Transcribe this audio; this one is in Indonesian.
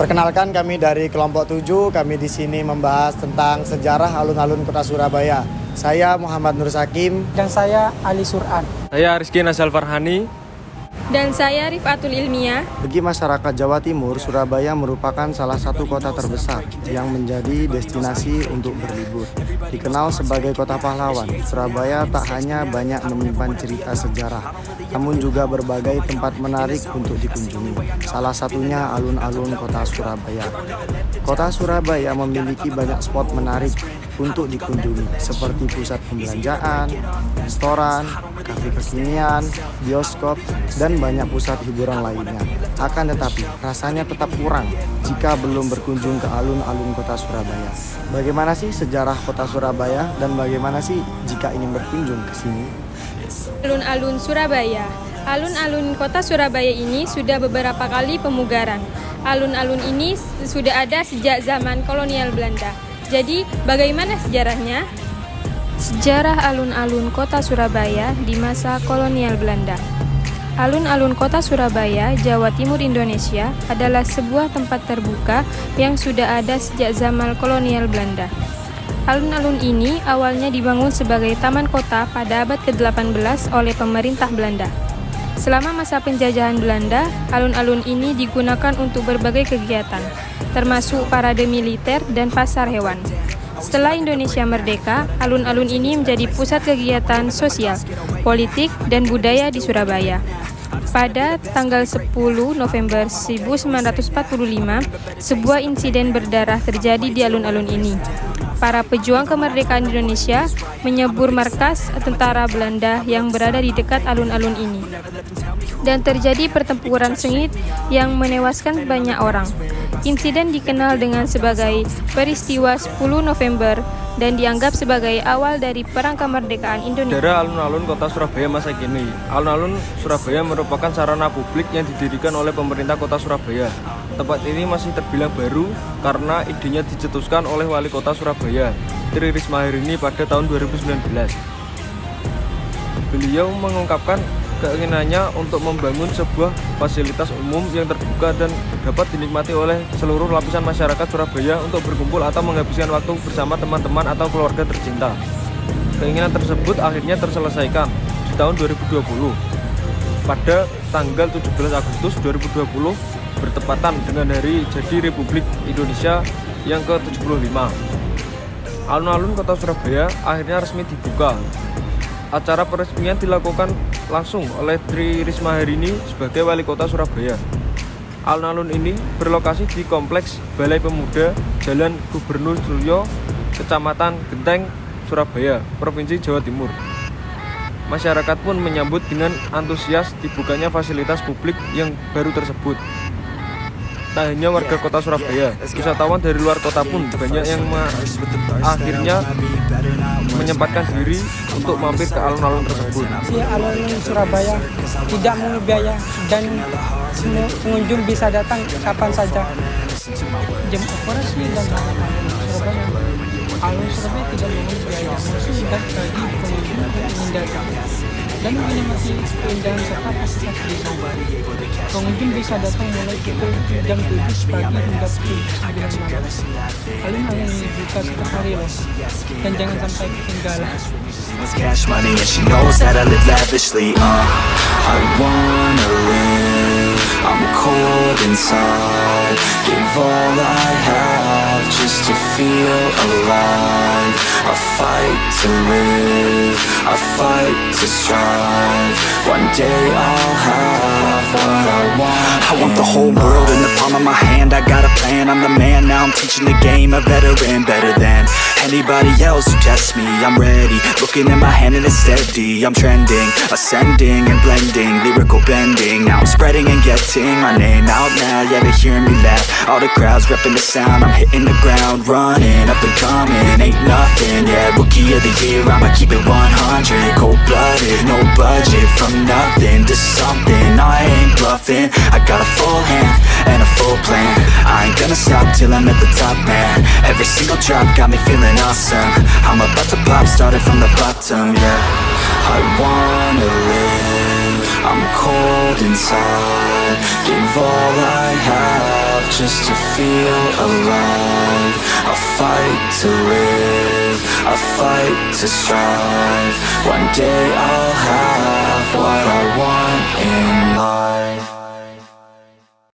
Perkenalkan, kami dari kelompok 7, kami di sini membahas tentang sejarah alun-alun kota Surabaya. Saya Muhammad Nur Sakim. Dan saya Ali Sur'an. Saya Rizky Nazal Farhani. Dan saya Rifatul Ilmiah. Bagi masyarakat Jawa Timur, Surabaya merupakan salah satu kota terbesar yang menjadi destinasi untuk berlibur. Dikenal sebagai kota pahlawan, Surabaya tak hanya banyak menyimpan cerita sejarah, namun juga berbagai tempat menarik untuk dikunjungi. Salah satunya alun-alun kota Surabaya. Kota Surabaya memiliki banyak spot menarik untuk dikunjungi, seperti pusat pembelanjaan, restoran, kafe kekinian, bioskop, dan banyak pusat hiburan lainnya. Akan tetapi, rasanya tetap kurang jika belum berkunjung ke alun-alun kota Surabaya. Bagaimana sih sejarah kota Surabaya dan bagaimana sih jika ingin berkunjung ke sini? Alun-alun Surabaya. Alun-alun kota Surabaya ini sudah beberapa kali pemugaran. Alun-alun ini sudah ada sejak zaman kolonial Belanda. Jadi, bagaimana sejarahnya? Sejarah alun-alun kota Surabaya di masa kolonial Belanda. Alun-alun kota Surabaya, Jawa Timur, Indonesia adalah sebuah tempat terbuka yang sudah ada sejak zaman kolonial Belanda. Alun-alun ini awalnya dibangun sebagai taman kota pada abad ke-18 oleh pemerintah Belanda. Selama masa penjajahan Belanda, alun-alun ini digunakan untuk berbagai kegiatan, termasuk parade militer dan pasar hewan. Setelah Indonesia merdeka, alun-alun ini menjadi pusat kegiatan sosial, politik, dan budaya di Surabaya. Pada tanggal 10 November 1945, sebuah insiden berdarah terjadi di alun-alun ini. Para pejuang kemerdekaan Indonesia menyebur markas tentara Belanda yang berada di dekat alun-alun ini. Dan terjadi pertempuran sengit yang menewaskan banyak orang. Insiden dikenal dengan sebagai peristiwa 10 November dan dianggap sebagai awal dari Perang Kemerdekaan Indonesia. Sejarah alun-alun kota Surabaya masa kini. Alun-alun Surabaya merupakan sarana publik yang didirikan oleh pemerintah kota Surabaya. Tempat ini masih terbilang baru karena idenya dicetuskan oleh Wali Kota Surabaya, Tri Risma hari ini pada tahun 2019. Beliau mengungkapkan keinginannya untuk membangun sebuah fasilitas umum yang terbuka dan dapat dinikmati oleh seluruh lapisan masyarakat Surabaya untuk berkumpul atau menghabiskan waktu bersama teman-teman atau keluarga tercinta. Keinginan tersebut akhirnya terselesaikan di tahun 2020. Pada tanggal 17 Agustus 2020 bertepatan dengan hari jadi Republik Indonesia yang ke-75. Alun-alun kota Surabaya akhirnya resmi dibuka. Acara peresmian dilakukan langsung oleh Tri Risma hari ini sebagai Wali Kota Surabaya. Alun-alun ini berlokasi di Kompleks Balai Pemuda Jalan Gubernur Suryo, Kecamatan Genteng, Surabaya, Provinsi Jawa Timur. Masyarakat pun menyambut dengan antusias dibukanya fasilitas publik yang baru tersebut. Tak hanya warga kota Surabaya, wisatawan dari luar kota pun banyak yang akhirnya menyempatkan diri untuk mampir ke alun-alun tersebut. Si alun-alun Surabaya tidak mengenai biaya dan semua pengunjung bisa datang kapan saja. Jam operasi dan Surabaya. Alun Surabaya tidak mengenai biaya, maksudnya bagi pengunjung yang ingin datang dan menikmati keindahan serta fasilitas di sana. Pengunjung bisa datang mulai pukul jam 7 pagi hingga pukul 9 malam. Alun-alun ini buka setiap hari loh, dan jangan sampai ketinggalan. Cash money and she knows that I live lavishly. I wanna live, I'm cold inside. Give all I have just to feel alive. I fight to live, I fight to strive. One day I'll have what I want. I want the whole world in the palm of my hand. I got a plan, I'm the man. Now I'm teaching the game, a veteran, better than anybody else who tests me. I'm ready, looking at my hand and it's steady. I'm trending, ascending and blending, lyrical bending. Now I'm spreading and getting my name out now. Yeah, they hearing me laugh. All the crowds repping the sound. I'm hitting the ground running, up and coming, ain't nothing. Yeah, rookie of the year, I'ma keep it 100. Cold-blooded, no budget. From nothing to something, I ain't bluffing. I got a full hand and a full plan. I ain't gonna stop till I'm at the top, man. Every single drop got me feeling awesome. I'm about to pop, started from the bottom, yeah. I wanna live, I'm cold inside. Gave all I have just to feel alive. I fight to live, I fight to strive. One day I'll have what I want in life.